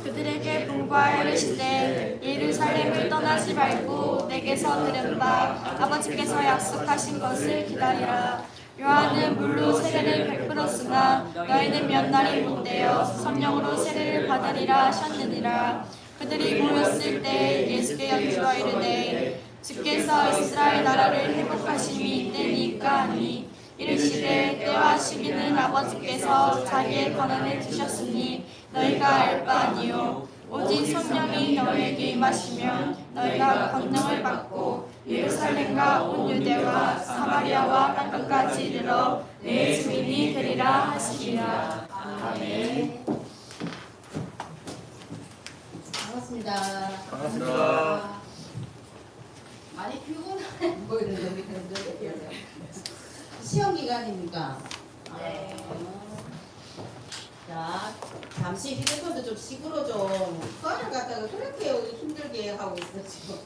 그들에게 분부하여 이르시되 예루살렘을 떠나지 말고 내게서 들은 바 아버지께서 약속하신 것을 기다리라. 요한은 물로 세례를 베풀었으나 너희는 몇 날이 못되어 성령으로 세례를 받으리라 하셨느니라. 그들이 모였을 때 예수께 여쭈어 이르되 주께서 이스라엘 나라를 회복하심이 이때니까 하니 이르시되 때와 시기는 아버지께서 자기의 권한에 두셨으니 너희가 알 바 아니요 오직 성령이 너희에게 임하시면 너희가 권능을 받고 예루살렘과 온 유대와 사마리아와 땅끝까지 이르러 내 주인이 되리라 하시니라. 아멘. 반갑습니다. 반갑습니다. 많이 피곤해 보이는데 시험 기간입니까? 네. 자, 잠시 휴대폰도 좀 식으로 좀 꺼내 갖다가 그렇게 힘들게 하고 있어 지금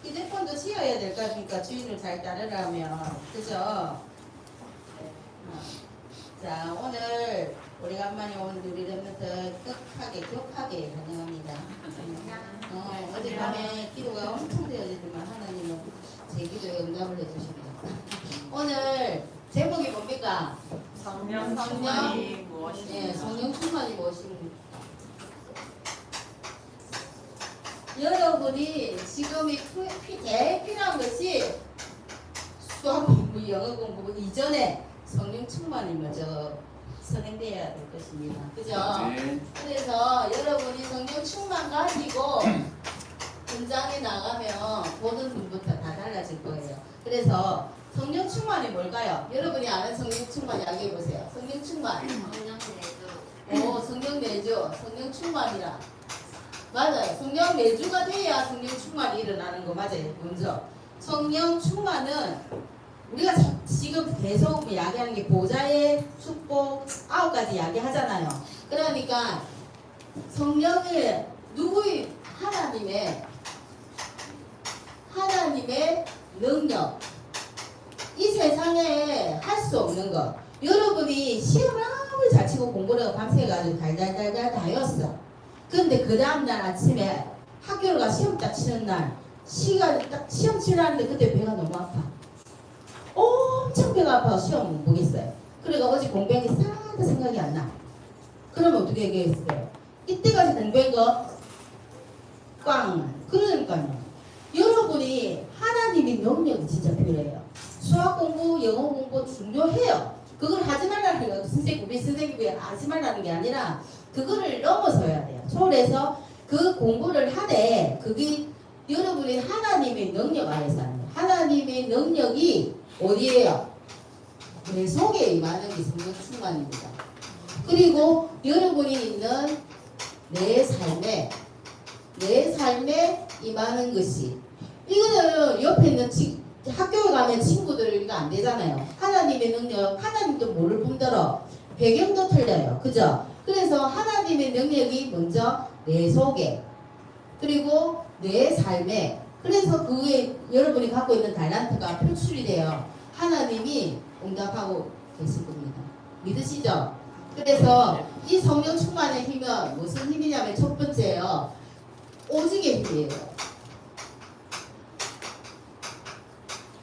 휴대폰도 쉬어야 될 거 아닙니까? 주인을 잘 따르려면 그죠? 자, 오늘 오래간만에 온 우리 랩런트 격하게 환영합니다. 어젯밤에 기도가 엄청 되어지지만 하나님은 제 기도에 응답을 해주십니다. 오늘 제목이 뭡니까? 성령 충만이 무엇입니까? 네, 성령 충만이 무엇입니까? 여러분이 지금 제일 필요한 것이 수학 공부, 영어 공부 이전에 성령 충만이 먼저 선행되어야 될 것입니다. 그죠? 네. 그래서 여러분이 성령 충만 가지고 현장에 나가면 보는 눈부터 다 달라질 거예요. 그래서 성령 충만이 뭘까요? 여러분이 아는 성령 충만 이야기해 보세요. 성령 충만. 성령 내주. 오, 성령 내주. 성령 충만이라. 맞아요. 성령 내주가 돼야 성령 충만이 일어나는 거 맞아요. 먼저. 성령 충만은 우리가 지금 계속 이야기하는 게 보좌의 축복 9가지 이야기하잖아요. 그러니까 성령을 누구의 하나님의 능력 이 세상에 할 수 없는 것. 여러분이 시험을 아무리 잘 치고 공부를 밤새가지고 달달달달 다 외웠어. 근데 그 다음날 아침에 학교를 가 시험 딱 치는 날 시험 치라는데 그때 배가 너무 아파. 엄청 배가 아파서 시험 못 보겠어요. 그러니까 어제 공부한 게 하나도 생각이 안 나. 그러면 어떻게 얘기했어요? 이때까지 공부한 거 꽝. 그러니까요. 여러분이 하나님의 능력이 진짜 필요해요. 수학 공부, 영어 공부 중요해요. 그걸 하지 말라는 거 우리 선생님이 하지 말라는 게 아니라 그거를 넘어서야 돼요. 초월해서 그 공부를 하되 그게 여러분이 하나님의 능력 안에서 하는 거예요. 하나님의 능력이 어디에요? 내 속에 임하는 게 성령 충만입니다. 그리고 여러분이 있는 내 삶에 임하는 것이 이거는 옆에 있는 학교에 가면 친구들이 안 되잖아요. 하나님의 능력, 하나님도 모를 뿐더러 배경도 틀려요. 그죠? 그래서 하나님의 능력이 먼저 내 속에 그리고 내 삶에 그래서 그게 여러분이 갖고 있는 달란트가 표출이 돼요. 하나님이 응답하고 계실 겁니다. 믿으시죠? 그래서 이 성령 충만의 힘은 무슨 힘이냐면 첫 번째요. 오직의 힘이에요.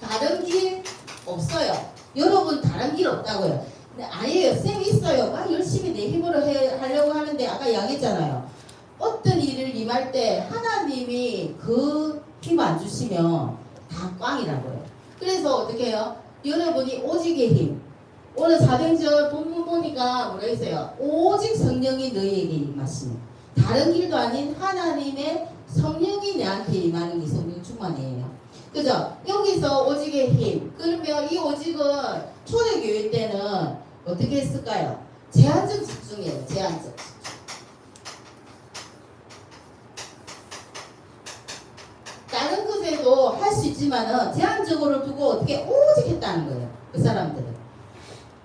다른 길 없어요. 여러분 다른 길 없다고요. 근데 아니에요. 쌤이 있어요. 막 열심히 내 힘으로 하려고 하는데 아까 이야기했잖아요. 어떤 일을 임할 때 하나님이 그 힘 안 주시면 다 꽝이라고요. 그래서 어떻게 해요? 여러분이 오직의 힘. 오늘 사도행전 본문 보니까 뭐라 했어요? 오직 성령이 너희에게 임하시는 다른 길도 아닌 하나님의 성령이 내한테 임하는 게 성령 충만이에요. 그죠? 여기서 오직의 힘. 그러면 이 오직은 초대교회 때는 어떻게 했을까요? 제한적 집중이에요. 제한적 집중. 다른 것에도 할 수 있지만은 제한적으로 두고 어떻게 오직 했다는 거예요. 그 사람들은.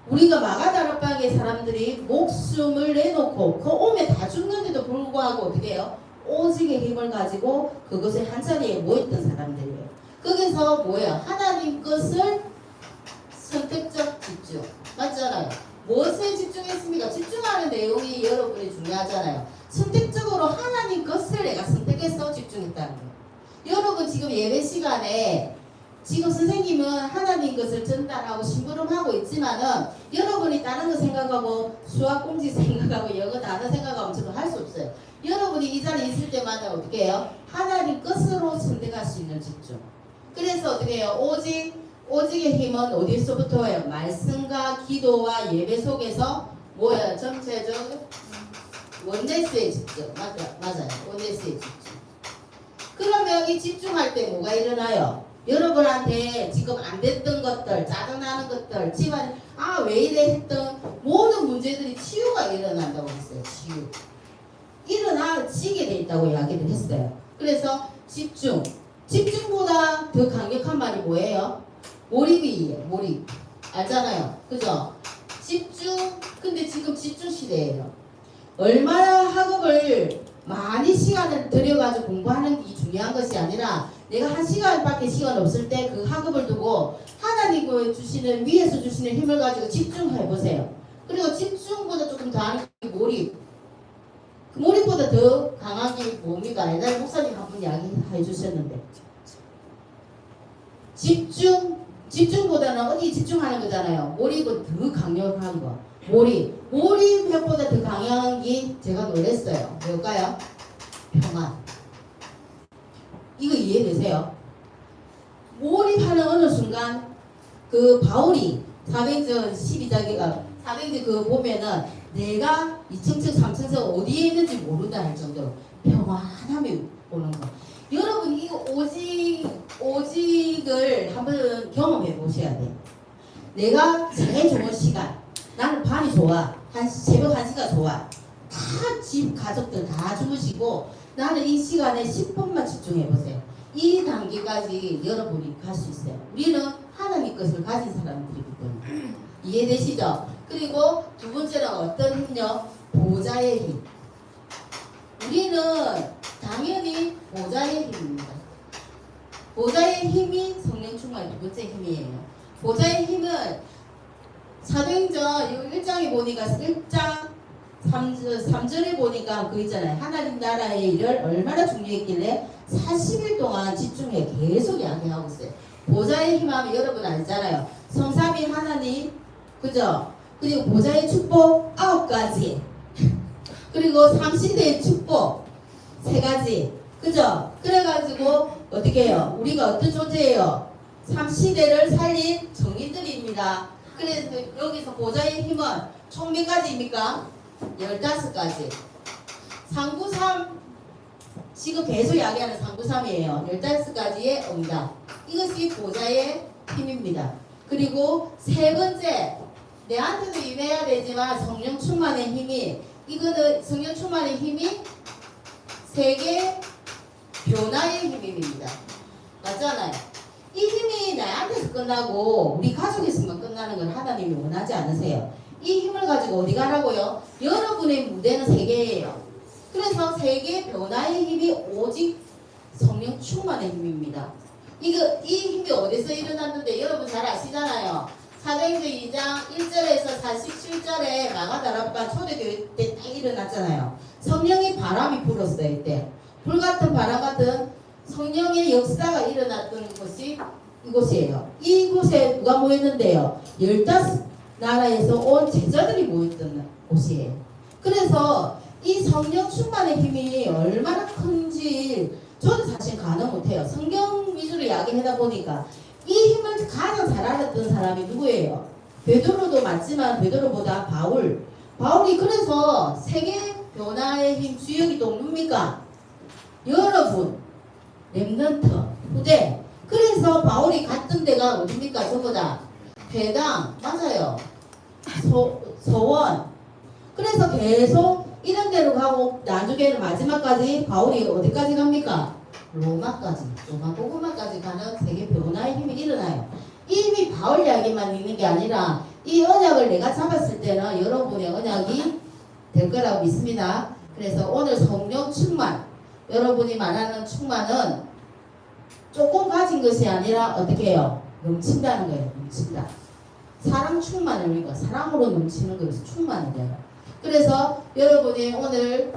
우리가 마가다락방의 사람들이 목숨을 내놓고 그 오면 다 죽는데도 불구하고 어떻게 해요? 오직의 힘을 가지고 그것에 한자리에 모였던 사람들이에요. 거기서 뭐예요? 하나님 것을 선택적 집중. 맞잖아요. 무엇에 집중했습니까? 집중하는 내용이 여러분이 중요하잖아요. 선택적으로 하나님 것을 내가 선택해서 집중했다는 거예요. 여러분 지금 예배 시간에 지금 선생님은 하나님 것을 전달하고 심부름하고 있지만은 여러분이 다른 거 생각하고 수학 공식 생각하고 영어 단어 생각하면 저도 할 수 없어요. 여러분이 이 자리에 있을 때마다 어떻게 해요? 하나님 것으로 선택할 수 있는 집중. 그래서 어떻게 해요? 오직의 힘은 어디서부터 해요? 말씀과 기도와 예배 속에서 뭐예요? 전체적 원네스의 집중. 맞아요. 원네스의 집중. 그러면 이 집중할 때 뭐가 일어나요? 여러분한테 지금 안 됐던 것들, 짜증나는 것들, 집안 왜 이래 했던 모든 문제들이 치유가 일어난다고 했어요. 치유. 일어나지게 돼 있다고 이야기를 했어요. 그래서 집중보다 더 강력한 말이 뭐예요? 몰입이에요. 몰입. 알잖아요. 그죠? 근데 지금 집중 시대예요. 얼마나 학업을 많이 시간을 들여가지고 공부하는 게 중요한 것이 아니라 내가 한 시간밖에 시간 없을 때 그 학업을 두고 하나님 주시는 위에서 주시는 힘을 가지고 집중해 보세요. 그리고 집중보다 조금 더한 게 몰입. 그 몰입보다 더 강한 게 뭡니까? 옛날에 목사님 한 분 이야기해 주셨는데 집중보다는 어디 집중하는 거잖아요. 몰입은 더 강력한 거. 몰입보다 더 강한 게 제가 놀랬어요. 뭘까요? 평안. 이거 이해되세요? 몰입하는 어느 순간 그 바울이 사도행전 12장에 사도행전 그거 보면은 내가 2층층 3층층 어디에 있는지 모른다 할 정도로 평안함이 오는 거. 여러분 이거 오직을 한번 경험해 보셔야 돼요. 내가 제일 좋은 시간, 나는 밤이 좋아, 새벽 1시가 좋아, 다 집 가족들 다 주무시고 나는 이 시간에 10분만 집중해 보세요. 이 단계까지 여러분이 갈 수 있어요. 우리는 하나님 것을 가진 사람들이기 때문에. 이해되시죠? 그리고 두 번째는 어떤 힘요? 보좌의 힘. 우리는 당연히 보좌의 힘입니다. 보좌의 힘이 성령 충만 두 번째 힘이에요. 보좌의 힘은 사도행전 1장에 보니까 1장 3절에 보니까 그 있잖아요. 하나님 나라의 일을 얼마나 중요했길래 40일 동안 집중해 계속 이야기하고 있어요. 보좌의 힘하면 여러분 알잖아요. 성삼위 하나님, 그죠? 그리고 보좌의 축복 9가지, 그리고 삼시대의 축복 3가지, 그죠? 그래가지고 어떻게 해요? 우리가 어떤 존재예요? 삼시대를 살린 정인들입니다. 그래서 여기서 보좌의 힘은 총 몇 가지입니까? 15가지. 상구삼, 지금 계속 이야기하는 상구삼이에요. 15가지의 응답. 이것이 보좌의 힘입니다. 그리고 세 번째, 내한테도 임해야 되지만 성령 충만의 힘이, 이거는 성령 충만의 힘이 세계 변화의 힘입니다. 맞잖아요. 이 힘이 나한테서 끝나고 우리 가족에서만 끝나는 걸 하나님이 원하지 않으세요. 이 힘을 가지고 어디 가라고요? 여러분의 무대는 세계예요. 그래서 세계 변화의 힘이 오직 성령 충만의 힘입니다. 이 힘이 어디서 일어났는데 여러분 잘 아시잖아요. 사도행전 2장 1절에서 47절에 마가다락방 초대교회 때 딱 일어났잖아요. 성령의 바람이 불었어요. 이때 불같은 바람 같은 성령의 역사가 일어났던 곳이 이곳이에요. 이곳에 누가 모였는데요? 15나라에서 온 제자들이 모였던 곳이에요. 그래서 이 성령 충만의 힘이 얼마나 큰지 저도 사실 가늠 못해요. 성경 위주로 이야기하다 보니까 이 힘을 가장 잘 알았던 사람이 누구예요? 베드로도 맞지만 베드로보다 바울이 그래서 세계 변화의 힘 주역이 또 누굽니까? 여러분 렘넌트 후대. 그래서 바울이 갔던 데가 어디입니까? 저보다 회당 맞아요. 서원. 그래서 계속 이런 데로 가고 나중에는 마지막까지 바울이 어디까지 갑니까? 로마까지, 로마 복음화까지 가는 세계 변화의 힘이 일어나요. 이 힘이 바울 이야기만 있는 게 아니라 이 언약을 내가 잡았을 때는 여러분의 언약이 될 거라고 믿습니다. 그래서 오늘 성령 충만, 여러분이 말하는 충만은 조금 가진 것이 아니라 어떻게 해요? 넘친다는 거예요. 넘친다. 사랑 충만이니까 사랑으로 넘치는 것에서 충만이 돼요. 그래서 여러분이 오늘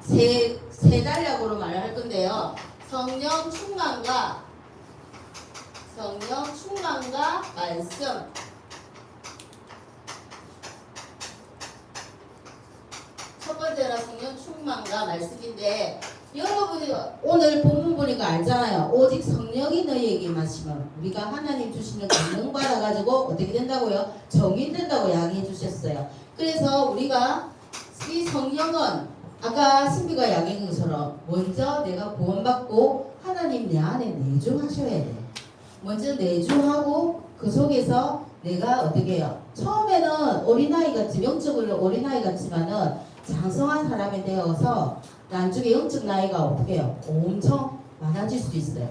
세 단락으로 말을 할 건데요. 성령 충만과 말씀. 첫 번째가 성령 충만과 말씀인데 여러분이 오늘 본문 보니까 알잖아요. 오직 성령이 너희에게 임하시면 우리가 하나님 주시는 권능 받아가지고 어떻게 된다고요? 정인된다고 이야기해 주셨어요. 그래서 우리가 이 성령은 아까 신비가 이야기한 것처럼 먼저 내가 구원받고 하나님 내 안에 내주하셔야 돼. 먼저 내주하고 그 속에서 내가 어떻게 해요? 처음에는 어린아이 같이 영적으로 어린아이 같지만은 장성한 사람이 되어서 나중에 영적 나이가 어떻게 해요? 엄청 많아질 수도 있어요.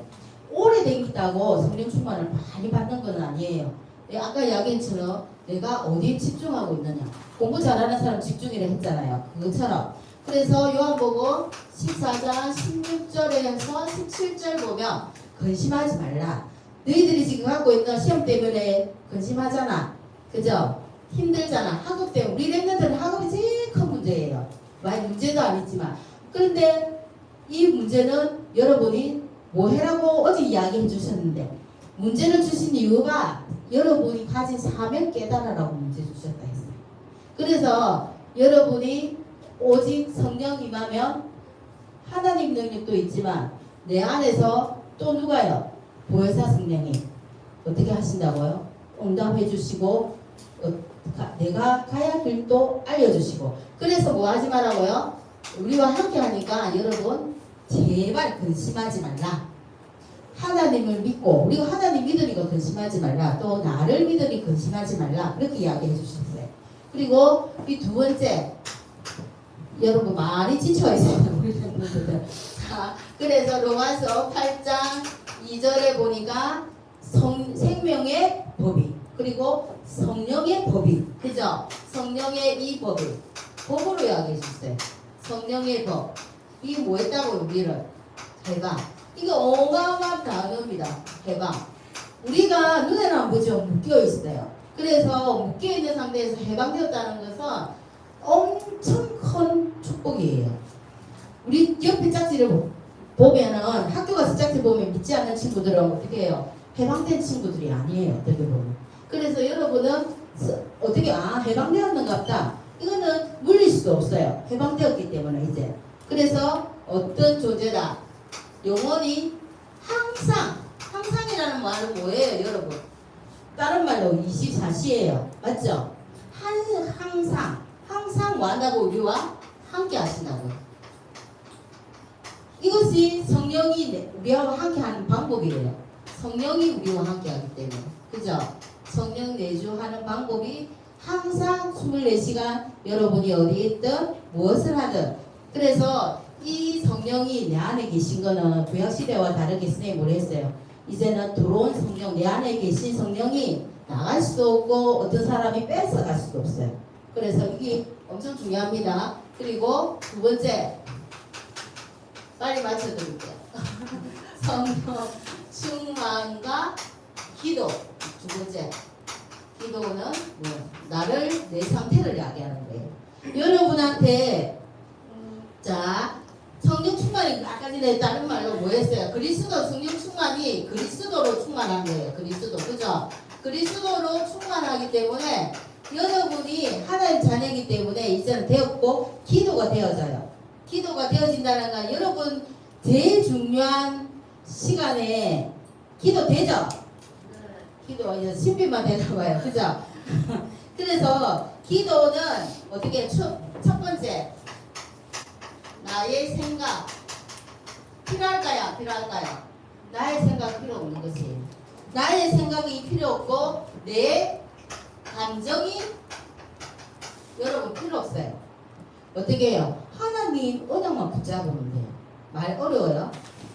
오래되겠다고 성령 충만을 많이 받는 건 아니에요. 아까 이야기처럼 내가 어디에 집중하고 있느냐. 공부 잘하는 사람 집중이라 했잖아요. 그것처럼. 그래서 요한복음 14장 16절에서 17절 보면 근심하지 말라. 너희들이 지금 갖고 있는 시험 때문에 근심하잖아. 그죠? 힘들잖아. 학업 때문에. 우리 랩런들은 학업이 제일 큰 문제예요. 많이 문제도 아니지만. 그런데 이 문제는 여러분이 뭐 해라고 어제 이야기해 주셨는데 문제를 주신 이유가 여러분이 가진 사명 깨달으라고 문제 주셨다 했어요. 그래서 여러분이 오직 성령 임하면 하나님 능력도 있지만 내 안에서 또 누가요? 보혜사 성령이 어떻게 하신다고요? 응답해 주시고 내가 가야 할 길도 알려주시고 그래서 뭐 하지 말라고요? 우리와 함께 하니까 여러분 제발 근심하지 말라. 하나님을 믿고 우리가 하나님 믿으니까 근심하지 말라. 또 나를 믿으니 근심하지 말라. 그렇게 이야기해 주셨어요. 그리고 이 두 번째 여러분 많이 지쳐있어요. 우리 팬분들. 자, 그래서 로마서 8장 2절에 보니까 생명의 법이 그리고 성령의 법이 그죠? 성령의 이 법이 법으로 이야기해 주셨어요. 성령의 법. 이게 뭐 했다고요? 우리를 해방. 이거 어마어마한 단어입니다. 해방. 우리가 눈에는 안 보죠. 묶여 있어요. 그래서 묶여 있는 상태에서 해방되었다는 것은 엄청 큰 축복이에요. 우리 옆에 짝지를 보면은 학교 가서 짝지 보면 믿지 않는 친구들은 어떻게 해요? 해방된 친구들이 아니에요. 어떻게 보면. 그래서 여러분은 어떻게 해방되었는가 보다. 이거는 물릴 수도 없어요. 해방되었기 때문에 이제. 그래서 어떤 존재다. 영원히 항상이라는 말은 뭐예요, 여러분? 다른 말로 24시예요. 맞죠? 항상 뭐한다고 우리와 함께 하신다고요. 이것이 성령이 우리와 함께 하는 방법이에요. 성령이 우리와 함께 하기 때문에. 그죠? 성령 내주하는 방법이 항상 24시간 여러분이 어디에 있든 무엇을 하든 그래서 이 성령이 내 안에 계신 거는 구약시대와 다르게 선생님이 뭐라 했어요? 이제는 들어온 성령, 내 안에 계신 성령이 나갈 수도 없고 어떤 사람이 뺏어갈 수도 없어요. 그래서 이게 엄청 중요합니다. 그리고 두 번째 빨리 맞춰드릴게요. 성령 충만과 기도. 두 번째 기도는 나를 내 상태를 이야기하는 거예요. 여러분한테 자 성령 충만이 아까 전에 다른 말로 뭐였어요? 그리스도 성령 충만이 그리스도로 충만한 거예요. 그리스도 그죠? 그리스도로 충만하기 때문에 여러분이 하나님 자녀이기 때문에 이제는 되었고 기도가 되어져요. 기도가 되어진다는 건 여러분 제일 중요한 시간에 기도 되죠? 기도 이제 신비만 되나 봐요. 그죠? 그래서 기도는 어떻게 첫 번째 나의 생각 필요할까요? 나의 생각 필요 없는 것이에요. 나의 생각이 필요 없고 내 감정이 여러분 필요 없어요. 어떻게 해요? 하나님 언약만 붙잡으면 돼요. 말 어려워요.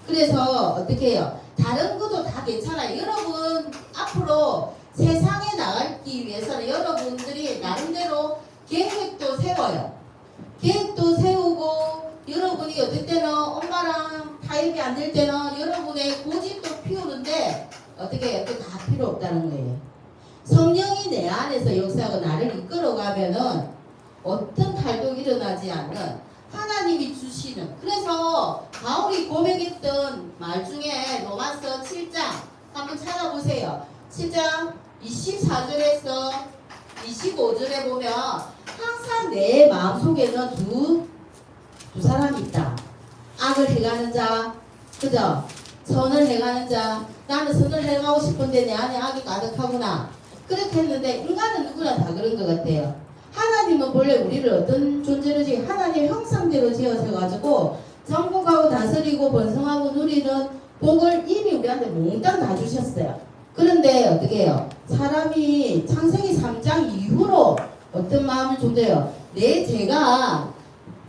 그래서 어떻게 해요? 다른 것도 다 괜찮아요. 여러분 앞으로 세상에 나가기 위해서는 여러분들이 나름대로 계획도 세워요. 계획도 세우고 여러분이 어떨 때는 엄마랑 타협이 안 될 때는 여러분의 고집도 피우는데 어떻게 이렇게 다 필요 없다는 거예요. 성령이 내 안에서 역사하고 나를 이끌어가면은 어떤 탈도 일어나지 않는 하나님이 주시는, 그래서 바울이 고백했던 말 중에 로마서 7장 한번 찾아보세요. 7장 24절에서 25절에 보면 항상 내 마음속에는 두 사람이 있다. 악을 행하는 자, 그죠? 선을 행하는 자. 나는 선을 행하고 싶은데 내 안에 악이 가득하구나. 그렇게 했는데 인간은 누구나 다 그런 것 같아요. 하나님은 본래 우리를 어떤 존재로 하나님의 형상대로 지어서 정복하고 다스리고 번성하고 누리는 복을 이미 우리한테 몽땅 다 주셨어요. 그런데 어떻게 해요? 사람이 창세기 3장 이후로 어떤 마음을 준대요. 내 죄가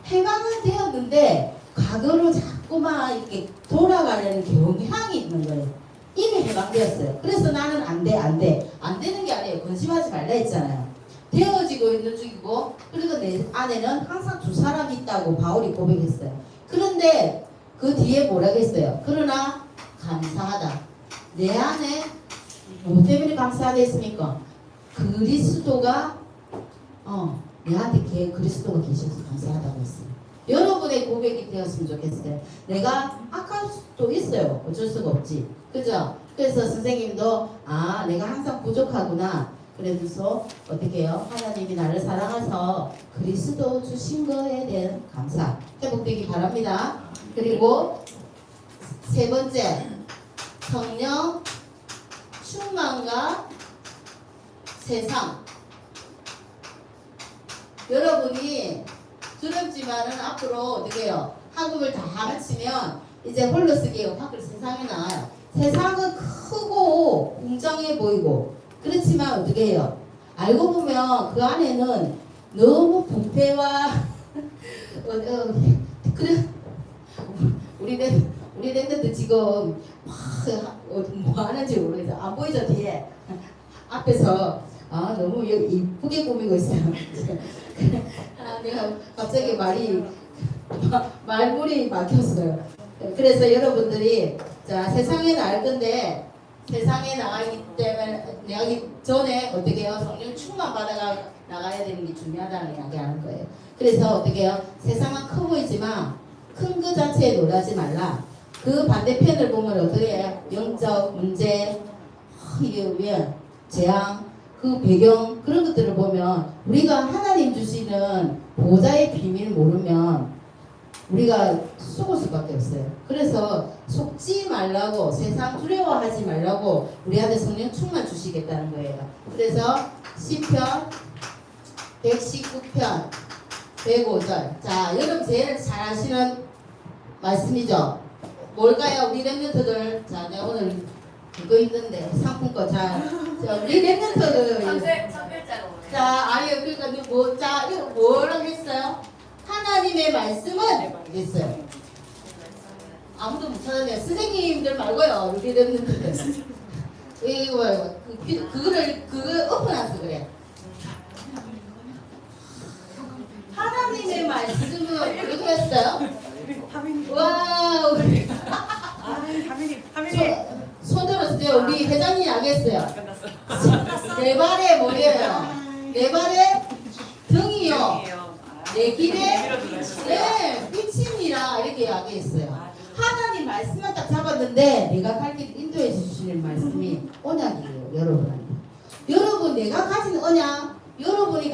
해방은 되었는데 과거로 자꾸만 이렇게 돌아가려는 경향이 있는 거예요. 이미 해방되었어요. 그래서 나는 안 되는 게 아니에요. 근심하지 말라 했잖아요. 되어지고 있는 중이고, 그리고 내 안에는 항상 두 사람이 있다고 바울이 고백했어요. 그런데 그 뒤에 뭐라고 했어요? 그러나 감사하다. 내 안에 뭐 때문에 감사하다 했습니까? 그리스도가 내한테 그리스도가 계셔서 감사하다고 했어요. 여러분의 고백이 되었으면 좋겠어요. 내가 악할 수도 있어요. 어쩔 수가 없지. 그죠? 그래서 선생님도 내가 항상 부족하구나. 그래서 어떻게 해요? 하나님이 나를 사랑해서 그리스도 주신 거에 대한 감사 회복되기 바랍니다. 그리고 세 번째, 성령 충만과 세상. 여러분이 두렵지만은 앞으로 어떻게 해요? 학업을 다 마치면 이제 홀로스 개혁 밖으로 세상에 나와요. 세상은 크고 웅장해 보이고, 그렇지만 어떻게 해요? 알고 보면 그 안에는 너무 부패와 그래, 우리 랜드도 지금 뭐 하는지 모르겠어. 안 보이죠 뒤에? 앞에서 너무 이쁘게 꾸미고 있어요. 내가 갑자기 말문이 막혔어요. 그래서 여러분들이 세상에 나갈 건데, 세상에 나가기 전에 어떻게 해요? 성령 충만 받아가 나가야 되는 게 중요하다는 이야기하는 거예요. 그래서 어떻게 해요? 세상은 커 보이지만 큰 그 자체에 놀라지 말라. 그 반대편을 보면 어떻게 해요? 영적 문제, 이게 재앙, 그 배경, 그런 것들을 보면 우리가 하나님 주시는 보좌의 비밀 모르면 우리가 속을 수밖에 없어요. 그래서 속지 말라고, 세상 두려워하지 말라고 우리한테 성령 충만 주시겠다는 거예요. 그래서 시편 119편 105절. 자, 여러분 제일 잘 아시는 말씀이죠. 뭘까요? 우리 랩런트들. 자, 내가 오늘 그거 있는데 상품권. 자, 우리 랩런트들. 3일자로. 자, 아니요. 그러니까 이거 뭐라고 했어요? 하나님의 말씀은 있어요. 아무도 못 찾았네요. 선생님들 말고요. 우리 랩런트들. 이거 그거 오픈해서 그래. 하나님의 말씀은 어떻게 했어요? 와우. 손 들었어요. 우리 회장님이 이야기했어요. 내 발에 뭐예요? 내 발에 등이요. 내 길에 빛입니다. 이렇게 이야기했어요. 하나님 말씀만 딱 잡았는데 내가 갈 길 인도해 주시는 말씀이 언약이에요. 여러분 내가 가진 언약, 여러분이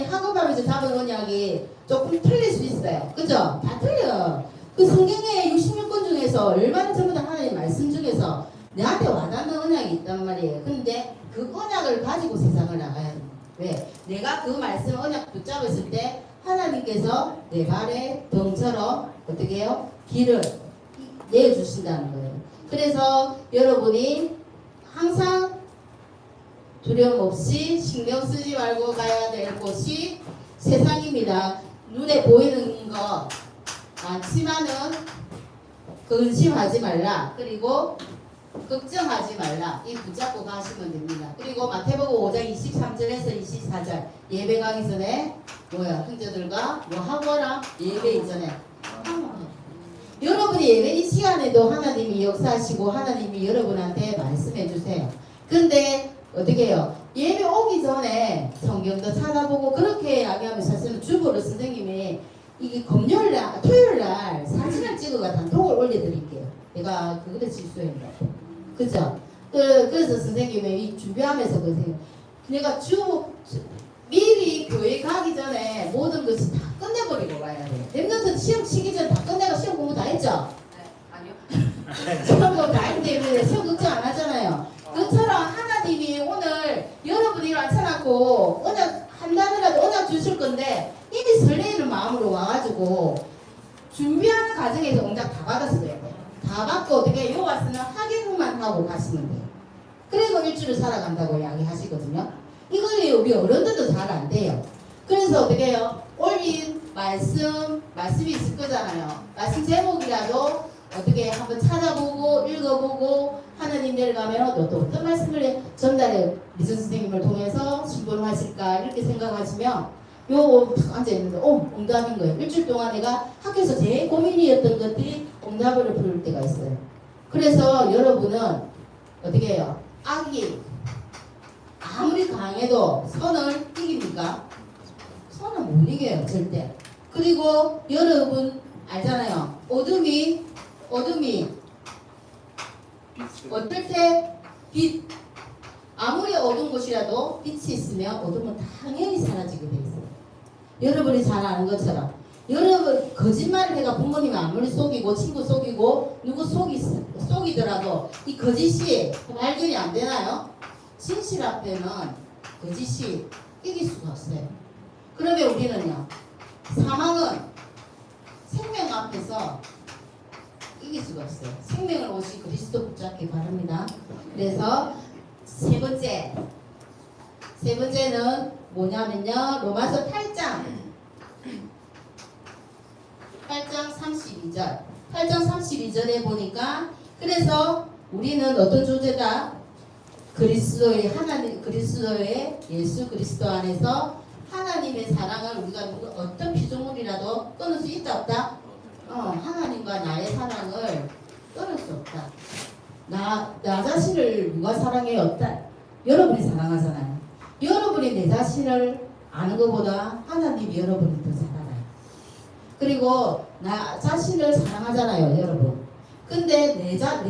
학업하면서 잡은 언약이 조금 틀릴 수 있어요. 그죠? 다 틀려. 그 성경의 66권 중에서 얼마나 전부 다 하나님 말씀 중에서 내한테 와닿는 언약이 있단 말이에요. 근데 그 언약을 가지고 세상을 나가야 돼요. 왜? 내가 그 말씀 언약 붙잡았을 때 하나님께서 내 발에 등처럼 어떻게 해요? 길을 내어주신다는 거예요. 그래서 여러분이 항상 두려움 없이 신경 쓰지 말고 가야 될 곳이 세상입니다. 눈에 보이는 거 많지만은 근심하지 말라. 그리고 걱정하지 말라. 이 붙잡고 가시면 됩니다. 그리고 마태복음 5장 23절에서 24절 예배 가기 전에 형제들과 뭐 하고 와라. 예배 이전에 여러분이 예배 이 시간에도 하나님이 역사하시고 하나님이 여러분한테 말씀해 주세요. 근데 어떻게 해요? 예배 오기 전에 성경도 찾아보고 그렇게 이야기하면 사실은 주보를 선생님이 이게 금요일날 토요일날 사진을 찍어가 단톡을 올려드릴게요. 내가 그거를 실수했네. 그죠? 그래서 선생님이 이 준비하면서 그러세요. 내가 미리 교회 가기 전에 모든 것이 다 끝내버리고 가야 돼. 랩런트 시험 치기 전에 다 끝내고 시험 공부 다 했죠? 네, 아니요. 시험 공부 다 했는데 시험 걱정 안 하잖아요. 그처럼 하나님이 오늘 여러분이 앉혀놨고 언약 한다느라도 언약 주실 건데 이미 설레이는 마음으로 와가지고 준비하는 과정에서 응답 다 받았어야 돼요. 다 받고 어떻게 요 와서는 확인만 하고 가시면 돼요. 그리고 일주를 살아간다고 이야기하시거든요. 이걸 우리 어른들도 잘 안 돼요. 그래서 어떻게 해요? 올린 말씀이 있을 거잖아요. 말씀 제목이라도 어떻게 한번 찾아보고 읽어보고 하나님 내려가면 또 어떤 말씀을 전달해 미선 선생님을 통해서 신봉하실까 이렇게 생각하시면 요 앉아있는데 응답인 거예요. 일주일 동안 내가 학교에서 제일 고민이었던 것들이 응답으로 부를 때가 있어요. 그래서 여러분은 어떻게 해요? 악이 아무리 강해도 선을 이깁니까? 선을 못 이겨요 절대. 그리고 여러분 알잖아요. 어둠이 어떨 때 빛, 아무리 어두운 곳이라도 빛이 있으면 어둠은 당연히 사라지게 돼 있어요. 여러분이 잘 아는 것처럼 여러분 거짓말을 해가 부모님 아무리 속이고 친구 속이고 누구 속이더라도 이 거짓이 발견이 안 되나요? 진실 앞에는 거짓이 이길 수가 없어요. 그러면 우리는요, 사망은 생명 앞에서 이길 수가 없어요. 생명을 오시 그리스도 붙잡기 바랍니다. 그래서 세 번째는 뭐냐면요, 로마서 8장 32절 8장 32절에 보니까 그래서 우리는 어떤 존재다? 그리스도의 하나님, 그리스도의 예수 그리스도 안에서 하나님의 사랑을 우리가 어떤 피조물이라도 끊을 수 있다 없다? 하나님과 나의 사랑을 끊을 수 없다. 나 자신을 누가 사랑해요? 없다. 여러분이 사랑하잖아요. 여러분이 내 자신을 아는 것보다 하나님이 여러분을 더 잘 알아요. 그리고 나 자신을 사랑하잖아요, 여러분. 근데 내가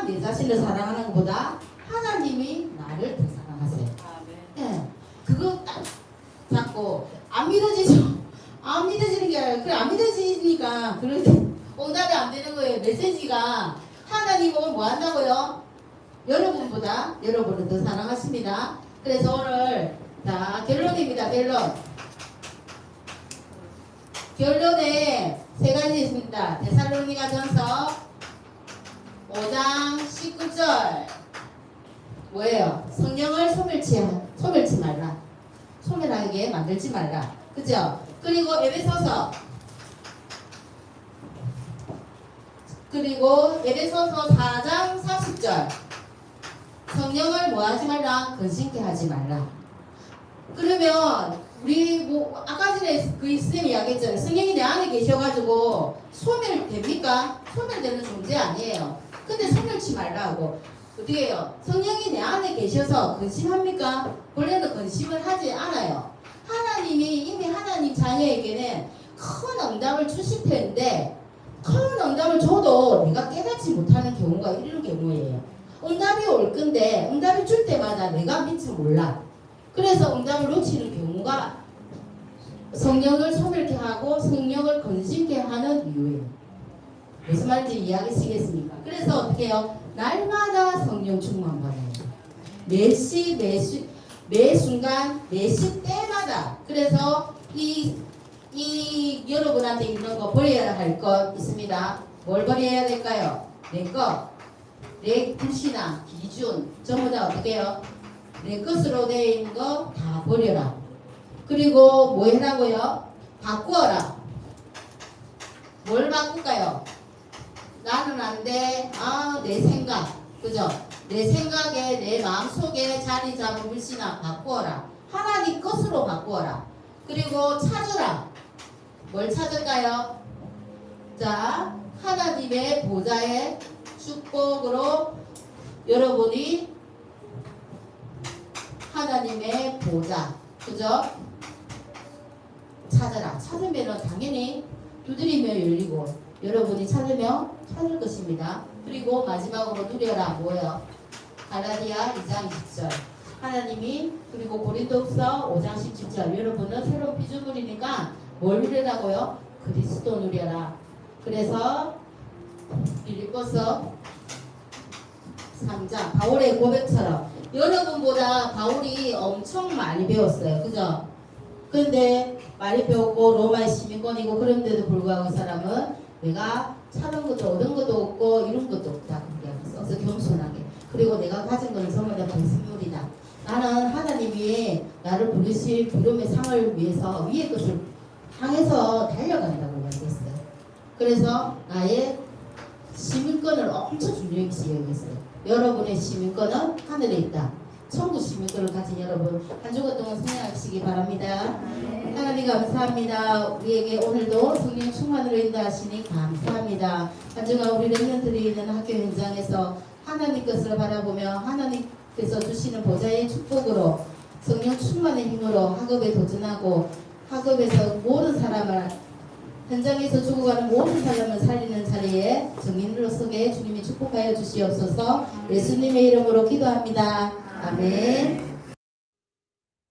내 자신을 사랑하는 것보다 하나님이 나를 더 사랑하세요. 네. 그거 딱 잡고 안 믿어지죠? 안 믿어지는 게 아니라 그래 안 믿어지니까 그렇게 응답이 안 되는 거예요. 메시지가 하나님은 뭐 한다고요? 여러분보다 여러분을 더 사랑하십니다. 그래서 오늘 자 결론입니다. 결론에 세 가지 있습니다. 데살로니가전서 5장 19절 뭐예요? 성령을 소멸치 말라. 소멸하게 만들지 말라. 그죠? 그리고 에베소서 4장 30절 성령을 뭐하지 말라? 근심케 하지 말라. 그러면 우리 아까 전에 그 쌤이 이야기했잖아요. 성령이 내 안에 계셔가지고 소멸됩니까? 소멸되는 존재 아니에요. 근데 소멸치 말라고 어떻게 해요? 성령이 내 안에 계셔서 근심합니까? 원래는 근심을 하지 않아요. 하나님이 이미 하나님 자녀에게는 큰 응답을 주실 텐데 큰 응답을 줘도 내가 깨닫지 못하는 경우가 이런 경우예요. 응답이 올 건데 응답이 줄 때마다 내가 미처 몰라. 그래서 응답을 놓치는 경우가 성령을 소멸케 하고 성령을 근심케 하는 이유예요. 무슨 말인지 이해하시겠습니까? 그래서 어떻게 해요? 날마다 성령 충만 받아요. 매 순간 매 시때마다. 그래서 이 여러분한테 있는 거 버려야 할 것 있습니다. 뭘 버려야 될까요? 내 불신앙, 기준 전부 다 어떻게 해요? 내 것으로 되어 있는 거 다 버려라. 그리고 뭐 해라고요? 바꾸어라. 뭘 바꿀까요? 나는 안 돼. 내 생각. 그죠? 내 생각에 내 마음속에 자리 잡은 불신앙 바꾸어라. 하나님 것으로 바꾸어라. 그리고 찾으라. 뭘 찾을까요? 자, 하나님의 보좌의 축복으로 여러분이 하나님의 보좌, 그죠? 찾아라. 찾으면 당연히 두드리며 열리고 여러분이 찾으면 찾을 것입니다. 그리고 마지막으로 누려라. 뭐예요? 갈라디아 2장 10절. 하나님이 그리고 고린도후서 5장 17절. 여러분은 새로운 피조물이니까 뭘 누리라고요? 그리스도 누려라. 그래서 빌립보서 3장 바울의 고백처럼 여러분보다 바울이 엄청 많이 배웠어요. 그죠? 근데 많이 배웠고 로마의 시민권이고 그런데도 불구하고 이 사람은 내가 찾은 것도 얻은 것도 없고 이런 것도 없다. 그렇게 써서 겸손하게. 그리고 내가 가진 것은 전부 다 배신물이다. 나는 하나님이 나를 부르실 부름의 상을 위해서 위의 것을 향해서 달려간다고 말했어요. 그래서 나의 시민권을 엄청 중요시 여겼어요. 여러분의 시민권은 하늘에 있다. 천국 시민권을 가진 여러분 한 주간 동안 성령하시기 바랍니다. 하나님 감사합니다. 우리에게 오늘도 성령 충만으로 인도하시니 감사합니다. 한 주간 우리 렘넌트들이 있는 학교 현장에서 하나님 것을 바라보며 하나님께서 주시는 보좌의 축복으로 성령 충만의 힘으로 학업에 도전하고 학업에서 모든 사람을 현장에서 죽어가는 모든 사람을 살리는 자리에 정인으로 서게 주님이 축복하여 주시옵소서. 예수님의 이름으로 기도합니다. 아멘.